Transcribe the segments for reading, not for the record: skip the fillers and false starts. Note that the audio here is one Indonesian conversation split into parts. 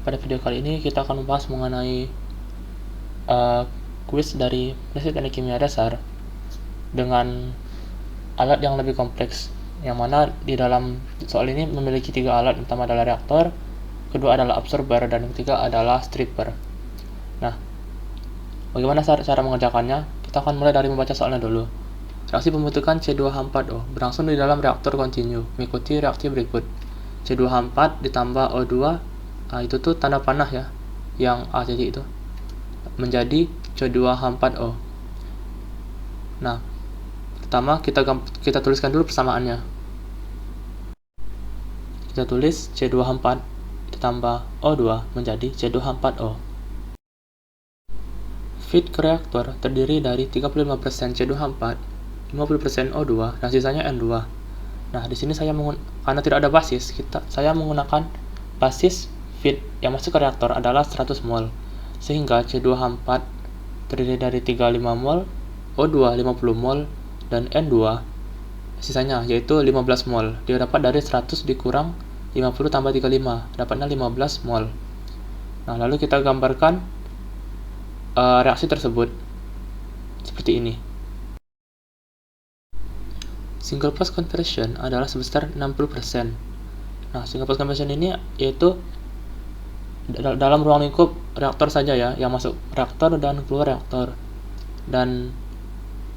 Pada video kali ini kita akan membahas mengenai kuis dari Prinsip Teknik Kimia Dasar dengan alat yang lebih kompleks, yang mana di dalam soal ini memiliki 3 alat. Yang pertama adalah reaktor, kedua adalah absorber, dan yang ketiga adalah stripper. Nah, bagaimana cara mengerjakannya? Kita akan mulai dari membaca soalnya dulu. Reaksi pembentukan C2H4O berlangsung di dalam reaktor kontinu, mengikuti reaksi berikut. C2H4 ditambah O2, itu tuh tanda panah ya, yang A titik itu, menjadi C2H4O. Nah, pertama kita tuliskan dulu persamaannya. Kita tulis C2H4 ditambah O2 menjadi C2H4O. Feed ke reaktor terdiri dari 35% C2H4, 50% O2, dan sisanya N2. Nah, di sini karena tidak ada basis, saya menggunakan basis feed yang masuk ke reaktor adalah 100 mol. Sehingga C2H4 terdiri dari 35 mol, O2 50 mol, dan N2 sisanya yaitu 15 mol. Dia dapat dari 100 dikurang 50 tambah 35, dapatnya 15 mol. Nah, lalu kita gambarkan reaksi tersebut seperti ini. Single pass conversion adalah sebesar 60%. Nah, single pass conversion ini yaitu dalam ruang lingkup reaktor saja ya, yang masuk reaktor dan keluar reaktor. Dan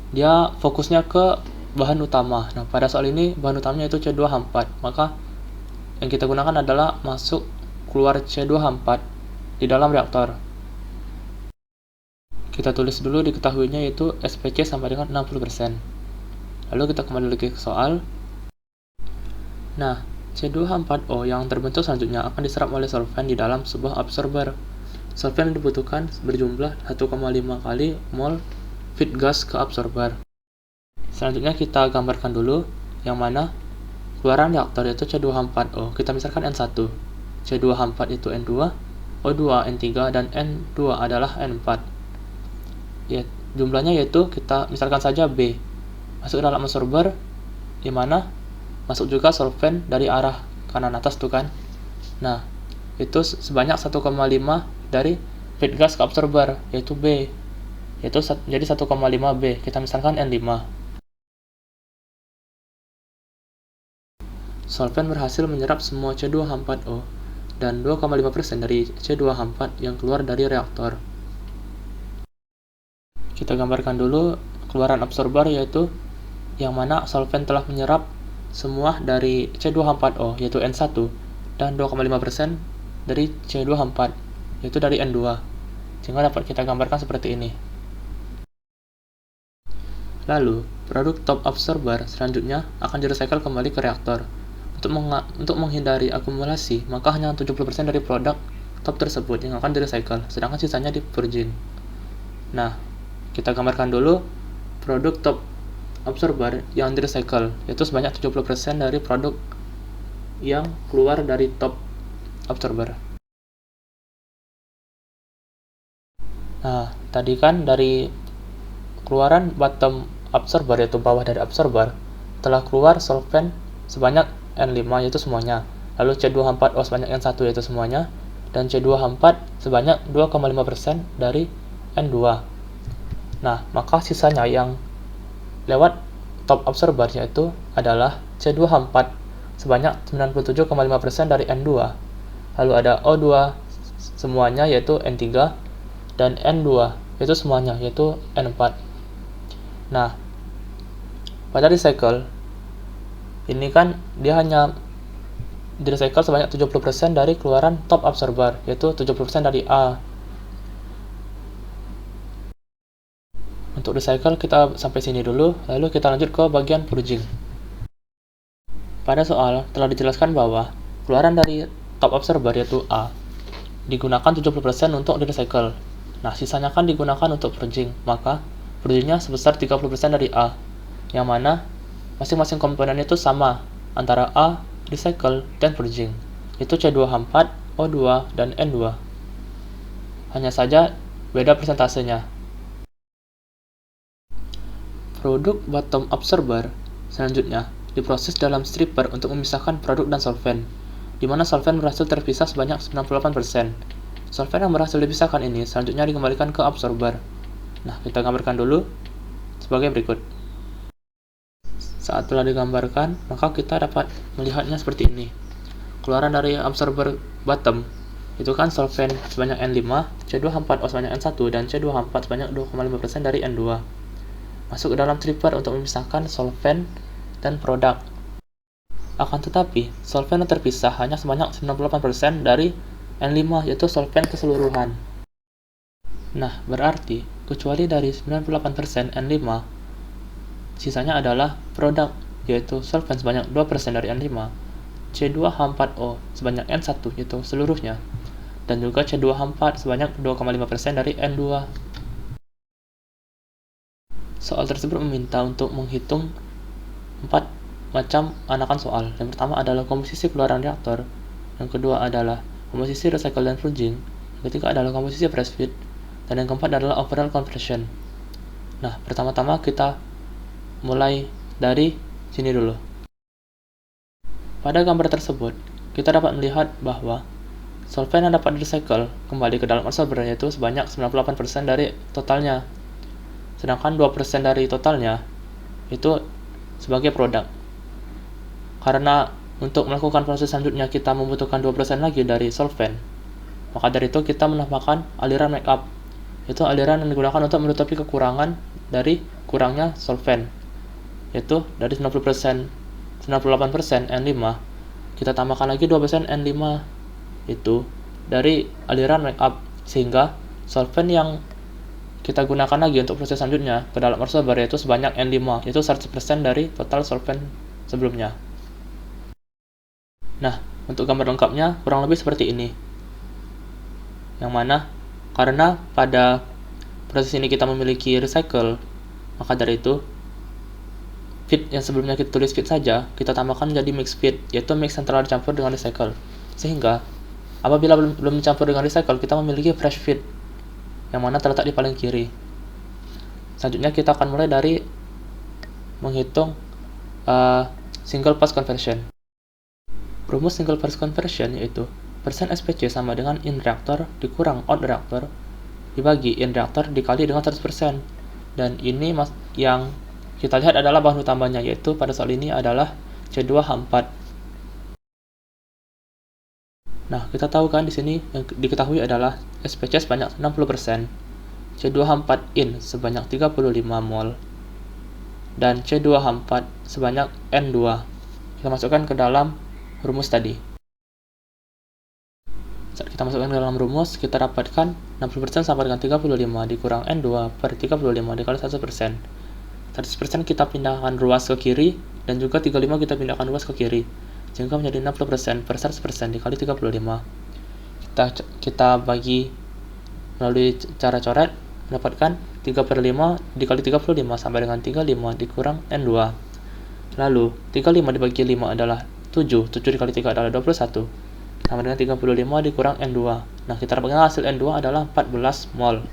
dia fokusnya ke bahan utama. Nah, pada soal ini bahan utamanya itu C2H4. Maka yang kita gunakan adalah masuk keluar C2H4 di dalam reaktor. Kita tulis dulu diketahuinya yaitu SPC sampai dengan 60%. Lalu kita kembali lagi ke soal. Nah, C2H4O yang terbentuk selanjutnya akan diserap oleh solvent di dalam sebuah absorber. Solvent yang dibutuhkan berjumlah 1,5 kali mol feed gas ke absorber. Selanjutnya kita gambarkan dulu yang mana keluaran reaktor yaitu C2H4O. Kita misalkan N1. C2H4 itu N2, O2 N3, dan N2 adalah N4. Ya, jumlahnya yaitu kita misalkan saja B. Masuk dalam absorber, di mana masuk juga solvent dari arah kanan atas tuh kan. Nah, itu sebanyak 1,5 dari feed gas ke absorber yaitu B, yaitu jadi 1,5 B. Kita misalkan N5. Solvent berhasil menyerap semua C2H4O dan 2,5% dari C2H4 yang keluar dari reaktor. Kita gambarkan dulu keluaran absorber yaitu yang mana solvent telah menyerap semua dari C2H4O yaitu N1 dan 2,5% dari C2H4 yaitu dari N2, sehingga dapat kita gambarkan seperti ini. Lalu, produk top absorber selanjutnya akan direcycle kembali ke reaktor. Untuk menghindari akumulasi, maka hanya 70% dari produk top tersebut yang akan direcycle, sedangkan sisanya di purging. Nah, kita gambarkan dulu produk top absorber yang direcycle, yaitu sebanyak 70% dari produk yang keluar dari top absorber. Nah, tadi kan dari keluaran bottom absorber yaitu bawah dari absorber telah keluar solvent sebanyak N5 yaitu semuanya, lalu C2H4O sebanyak N1 yaitu semuanya, dan C2H4 sebanyak 2,5% dari N2. Nah, maka sisanya yang lewat top absorber yaitu adalah C2H4 sebanyak 97,5% dari N2, lalu ada O2 semuanya yaitu N3, dan N2 itu semuanya yaitu N4. Nah, pada recycle ini kan dia hanya direcycle sebanyak 70% dari keluaran top absorber yaitu 70% dari A. Untuk recycle kita sampai sini dulu, lalu kita lanjut ke bagian purging. Pada soal telah dijelaskan bahwa keluaran dari top absorber yaitu A digunakan 70% untuk direcycle. Nah, sisanya kan digunakan untuk purging, maka purgingnya sebesar 30% dari A, yang mana masing-masing komponen itu sama antara A, recycle, dan purging, yaitu C2H4, O2, dan N2. Hanya saja beda persentasenya. Produk bottom absorber selanjutnya diproses dalam stripper untuk memisahkan produk dan solvent. di mana solvent berhasil terpisah sebanyak 98%. Solvent yang berhasil dipisahkan ini selanjutnya dikembalikan ke absorber. Nah, kita gambarkan dulu sebagai berikut. Saat telah digambarkan, maka kita dapat melihatnya seperti ini. Keluaran dari absorber bottom itu kan solvent sebanyak N5, C2H4O sebanyak N1, dan C2H4 sebanyak 2,5% dari N2. Masuk ke dalam tripper untuk memisahkan solvent dan produk. Akan tetapi, solvent yang terpisah hanya sebanyak 98% dari N5, yaitu solvent keseluruhan. Nah, berarti, kecuali dari 98% N5, sisanya adalah produk, yaitu solvent sebanyak 2% dari N5, C2H4O sebanyak N1, yaitu seluruhnya, dan juga C2H4 sebanyak 2,5% dari N2. Soal tersebut meminta untuk menghitung 4 macam anakan soal. Yang pertama adalah komposisi keluaran reaktor, yang kedua adalah komposisi recycle dan purging, yang ketiga adalah komposisi fresh feed, dan yang keempat adalah overall conversion. Nah, pertama-tama kita mulai dari sini dulu. Pada gambar tersebut, kita dapat melihat bahwa solvent yang dapat recycle kembali ke dalam absorber yaitu sebanyak 98% dari totalnya. Sedangkan 2% dari totalnya itu sebagai produk. Karena untuk melakukan proses selanjutnya kita membutuhkan 2% lagi dari solvent, maka dari itu kita menambahkan aliran makeup, yaitu aliran yang digunakan untuk menutupi kekurangan dari kurangnya solvent, yaitu dari 98% N5, kita tambahkan lagi 2% N5 itu dari aliran makeup, sehingga solvent yang kita gunakan lagi untuk proses selanjutnya ke dalam absorber yaitu sebanyak N5, yaitu 100% dari total solvent sebelumnya. Nah, untuk gambar lengkapnya kurang lebih seperti ini. Yang mana karena pada proses ini kita memiliki recycle, maka dari itu feed yang sebelumnya kita tulis feed saja, kita tambahkan menjadi mix feed, yaitu mix yang telah dicampur dengan recycle. Sehingga apabila belum dicampur dengan recycle, kita memiliki fresh feed yang mana terletak di paling kiri. Selanjutnya kita akan mulai dari menghitung single pass conversion. Rumus single pass conversion yaitu persen SPC sama dengan in reaktor dikurang out reaktor dibagi in reaktor dikali dengan 100%. Dan ini yang kita lihat adalah bahan utamanya, yaitu pada soal ini adalah C2H4. Nah, kita tahu kan di sini yang diketahui adalah SPC sebanyak 60%, C2H4 in sebanyak 35 mol, dan C2H4 sebanyak N2. Kita masukkan ke dalam rumus tadi. Saat kita masukkan ke dalam rumus, kita dapatkan 60% sama dengan 35 dikurang N2 per 35 dikali 100%. 100% kita pindahkan ruas ke kiri, dan juga 35 kita pindahkan ruas ke kiri, sehingga menjadi 60% per 100% dikali 35. Kita bagi melalui cara coret, mendapatkan 3/5 dikali 35 sama dengan 35 dikurang N2. Lalu 35 dibagi 5 adalah 7 dikali 3 adalah 21, sama dengan 35 dikurang N2. Nah, kita dapatkan hasil N2 adalah 14 mol.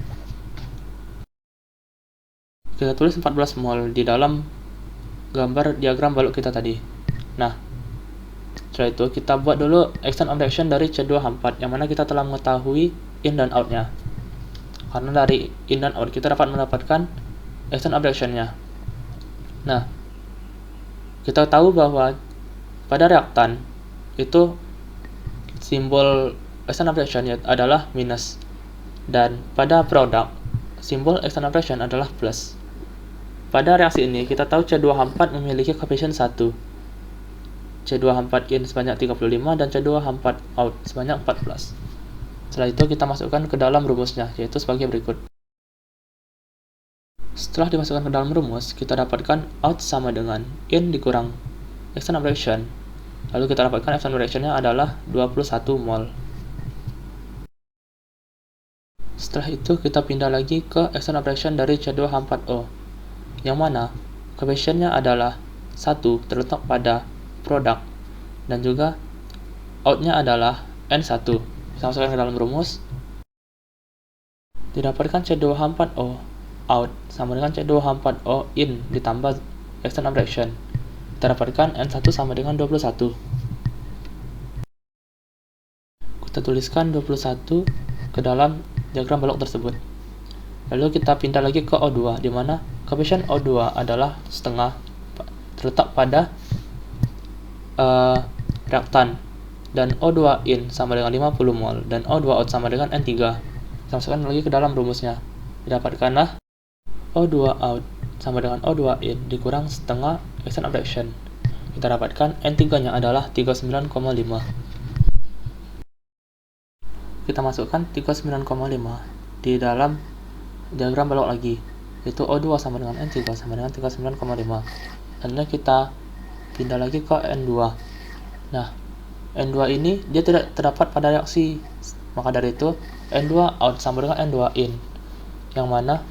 Kita tulis 14 mol di dalam gambar diagram balok kita tadi. Nah, setelah itu kita buat dulu extent of reaction dari C2H4, yang mana kita telah mengetahui in dan out-nya. Karena dari in dan out kita dapat mendapatkan extent of reaction-nya. Nah, kita tahu bahwa pada reaktan itu simbol extent of reaction adalah minus, dan pada produk simbol extent of reaction adalah plus. Pada reaksi ini kita tahu C2H4 memiliki koefisien 1, C2H4 in sebanyak 35 dan C2H4 out sebanyak 14. Setelah itu kita masukkan ke dalam rumusnya, yaitu sebagai berikut. Setelah dimasukkan ke dalam rumus, kita dapatkan out sama dengan in dikurang extent of reaction. Lalu kita dapatkan extent of reaction-nya adalah 21 mol. Setelah itu kita pindah lagi ke extent of reaction dari C2H4O, yang mana koefisiennya adalah 1 terletak pada produk, dan juga out-nya adalah N1. Kita masukkan ke dalam rumus. Didapatkan C2H4O out sama dengan C2H4O in ditambah extent of reaction. Kita dapatkan N1 sama dengan 21. Kita tuliskan 21 ke dalam diagram balok tersebut. Lalu kita pindah lagi ke O2, di mana koefisien O2 adalah setengah terletak pada reaktan, dan O2 in sama dengan 50 mol dan O2 out sama dengan N3. Kita masukkan lagi ke dalam rumusnya. Didapatkanlah O2 out sama dengan O2 in dikurang setengah extent of reaction. Kita dapatkan N3-nya adalah 39,5. Kita masukkan 39,5 di dalam diagram balok lagi, yaitu O2 sama dengan N3 sama dengan 39,5. Lalu kita pindah lagi ke N2. Nah, N2 ini dia tidak terdapat pada reaksi, maka dari itu N2 out sama dengan N2 in, yang mana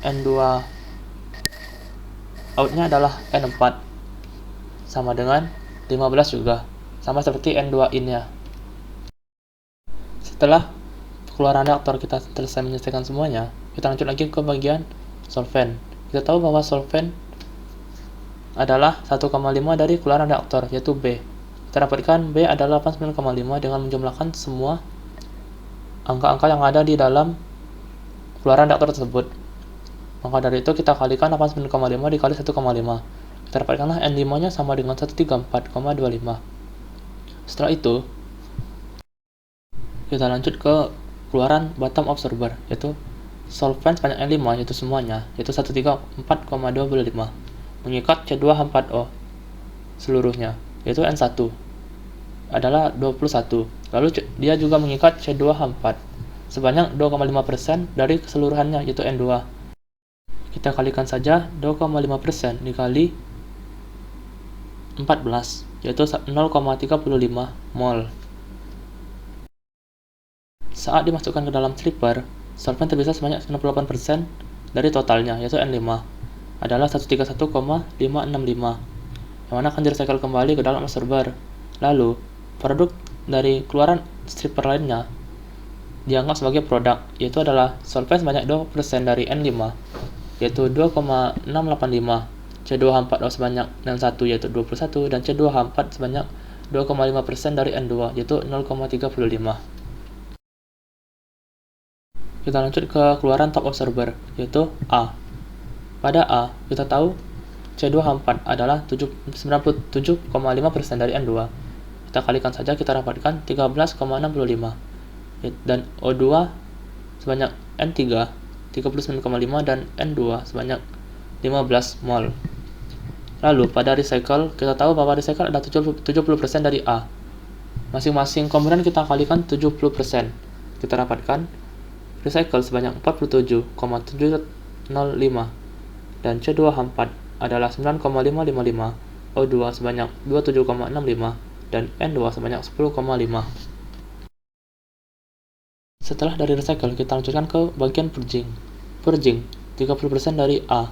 N2 outnya adalah N4 sama dengan 15 juga, sama seperti N2 in-nya. Setelah keluaran reaktor kita selesai menyelesaikan semuanya, kita lanjut lagi ke bagian solvent. Kita tahu bahwa solvent adalah 1,5 dari keluaran reaktor, yaitu B. Kita dapatkan B adalah 89,5 dengan menjumlahkan semua angka-angka yang ada di dalam keluaran reaktor tersebut. Maka dari itu kita kalikan 89,5 dikali 1,5. Kita dapatkanlah N5-nya sama dengan 134,25. Setelah itu, kita lanjut ke keluaran bottom absorber, yaitu solvent sebanyak N5, yaitu semuanya, yaitu 134,25, mengikat C2H4O seluruhnya, yaitu N1 adalah 21. Lalu dia juga mengikat C2H4 sebanyak 2,5% dari keseluruhannya, yaitu N2. Kita kalikan saja 2,5% dikali 14, yaitu 0,35 mol. Saat dimasukkan ke dalam stripper, solvent terbisa sebanyak 98% dari totalnya, yaitu N5 adalah 131,565, yang mana akan direcycle kembali ke dalam absorber. Lalu, produk dari keluaran stripper lainnya dianggap sebagai produk, yaitu adalah solvent sebanyak 2% dari N5, yaitu 2,685, C2H4O sebanyak N1 yaitu 21, dan C2H4 sebanyak 2,5% dari N2 yaitu 0,35. Kita lanjut ke keluaran top absorber, yaitu A. Pada A, kita tahu C2H4 adalah 97,5% dari N2. Kita kalikan saja, kita dapatkan 13,65, dan O2 sebanyak N3 39,5 dan N2 sebanyak 15 mol. Lalu pada recycle, kita tahu bahwa recycle ada 70% dari A. Masing-masing komponen kita kalikan 70%. Kita dapatkan recycle sebanyak 47,705 dan C2H4 adalah 9,555, O2 sebanyak 27,65 dan N2 sebanyak 10,5. Setelah dari recycle, kita lanjutkan ke bagian purging. Purging 30% dari A.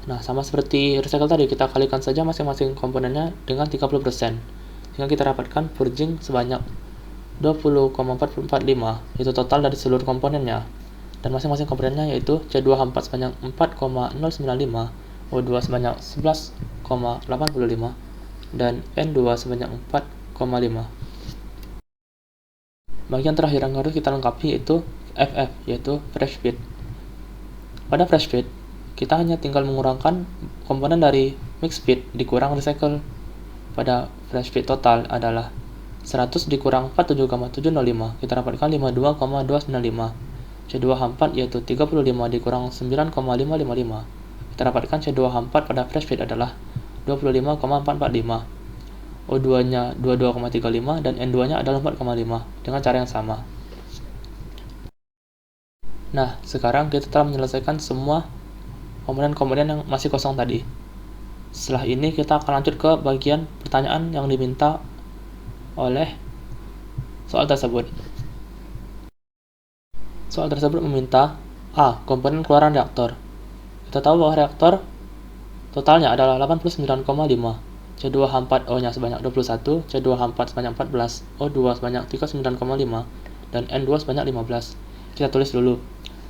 Nah, sama seperti recycle tadi, kita kalikan saja masing-masing komponennya dengan 30%. Sehingga kita dapatkan purging sebanyak 20,445, itu total dari seluruh komponennya. Dan masing-masing komponennya yaitu C2H4 sebanyak 4,095, O2 sebanyak 11,85, dan N2 sebanyak 4,5. Bagian terakhir yang harus kita lengkapi yaitu FF, yaitu fresh feed. Pada fresh feed, kita hanya tinggal mengurangkan komponen dari mixed feed dikurang recycle. Pada fresh feed total adalah 100 dikurang 47,705, kita dapatkan 52,295. C2H4 yaitu 35 dikurang 9,555, kita dapatkan C2H4 pada fresh feed adalah 25,445. O2-nya 22,35 dan N2-nya adalah 4,5 dengan cara yang sama. Nah, sekarang kita telah menyelesaikan semua komponen-komponen yang masih kosong tadi. Setelah ini kita akan lanjut ke bagian pertanyaan yang diminta oleh soal tersebut. Soal tersebut meminta A. Komponen keluaran reaktor. Kita tahu bahwa reaktor totalnya adalah 89,5, C2H4O-nya sebanyak 21, C2H4 sebanyak 14, O2 sebanyak 39,5, dan N2 sebanyak 15. Kita tulis dulu.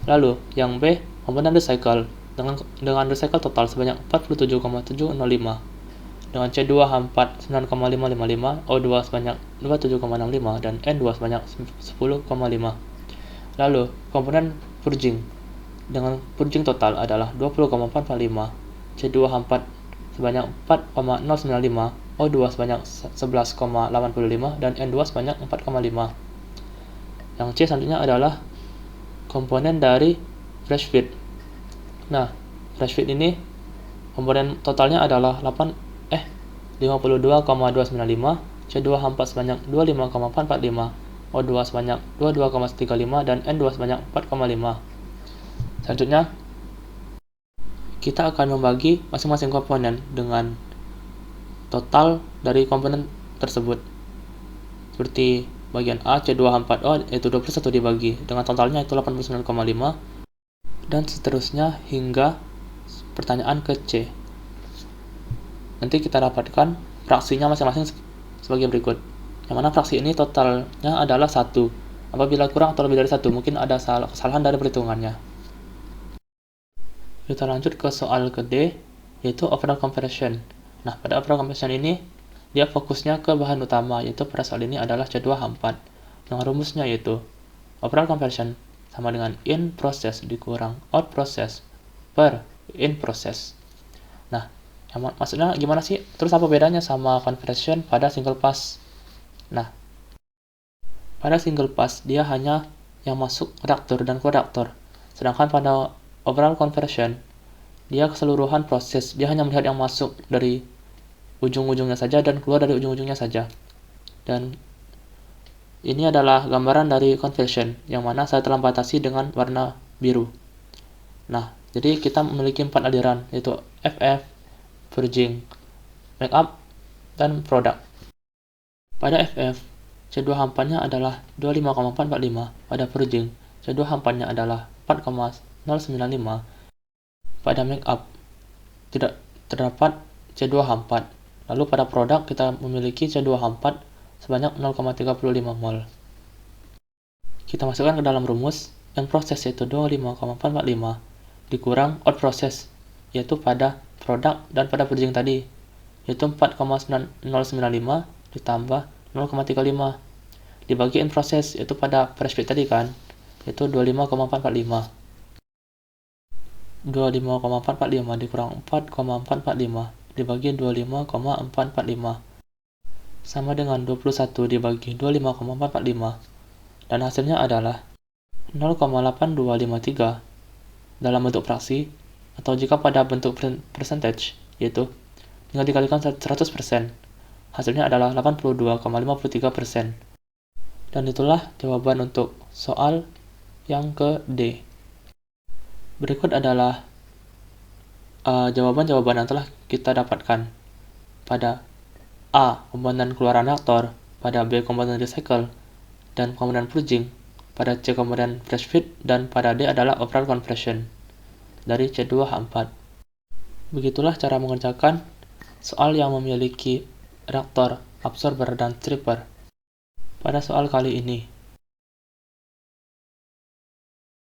Lalu, yang B, komponen recycle dengan recycle total sebanyak 47,705. dengan C2H4 9,555, O2 sebanyak 27,65, dan N2 sebanyak 10,5. Lalu, komponen purging dengan purging total adalah 20,445, C2H4 sebanyak 4,095, O2 sebanyak 11,85, dan N2 sebanyak 4,5. Yang C selanjutnya adalah komponen dari fresh feed. Nah, fresh feed ini komponen totalnya adalah 52,295, C2H4 sebanyak 25,445, O2 sebanyak 22,35, dan N2 sebanyak 4,5. Selanjutnya, kita akan membagi masing-masing komponen dengan total dari komponen tersebut. Seperti bagian A, C2H4O, yaitu 21 dibagi, dengan totalnya itu 89,5, dan seterusnya hingga pertanyaan ke C. Nanti kita dapatkan fraksinya masing-masing sebagai berikut. Yang mana fraksi ini totalnya adalah 1. Apabila kurang atau lebih dari 1, mungkin ada kesalahan dari perhitungannya. Kita lanjut ke soal ke D, yaitu overall compression. Nah, pada overall compression ini, dia fokusnya ke bahan utama, yaitu pada soal ini adalah C2H4. Dengan rumusnya yaitu overall compression sama dengan in process dikurang out process per in process. Nah, maksudnya gimana sih? Terus apa bedanya sama conversion pada single pass? Nah, pada single pass dia hanya yang masuk reaktor dan reaktor. Sedangkan pada overall conversion dia keseluruhan proses. Dia hanya melihat yang masuk dari ujung-ujungnya saja dan keluar dari ujung-ujungnya saja. Dan ini adalah gambaran dari conversion yang mana saya telah batasi dengan warna biru. Nah, jadi kita memiliki 4 aliran, yaitu FF, purging, makeup, dan product. Pada FF, C2H4-nya adalah 25,445. Pada purging, C2H4-nya adalah 4,095. Pada makeup, tidak terdapat C2H4. Lalu pada produk, kita memiliki C2H4 sebanyak 0,35 mol. Kita masukkan ke dalam rumus, yang proses yaitu 25,445 dikurang out proses, yaitu pada produk dan pada purging tadi, yaitu 4,095 ditambah 0,35 dibagi in proses, yaitu pada fresh feed tadi kan, yaitu 25,445. 25,445 dikurang 4,445 dibagi 25,445 sama dengan 21 dibagi 25,445, dan hasilnya adalah 0,8253 dalam bentuk fraksi, atau jika pada bentuk percentage, yaitu tinggal dikalikan 100%, hasilnya adalah 82,53%. Dan itulah jawaban untuk soal yang ke D. Berikut adalah jawaban-jawaban yang telah kita dapatkan pada A. Komponen keluaran reaktor, pada B. Komponen recycle, dan komponen purging, pada C. Komponen fresh feed, dan pada D adalah overall compression dari C2H4. Begitulah cara mengerjakan soal yang memiliki reaktor, absorber, dan stripper. Pada soal kali ini,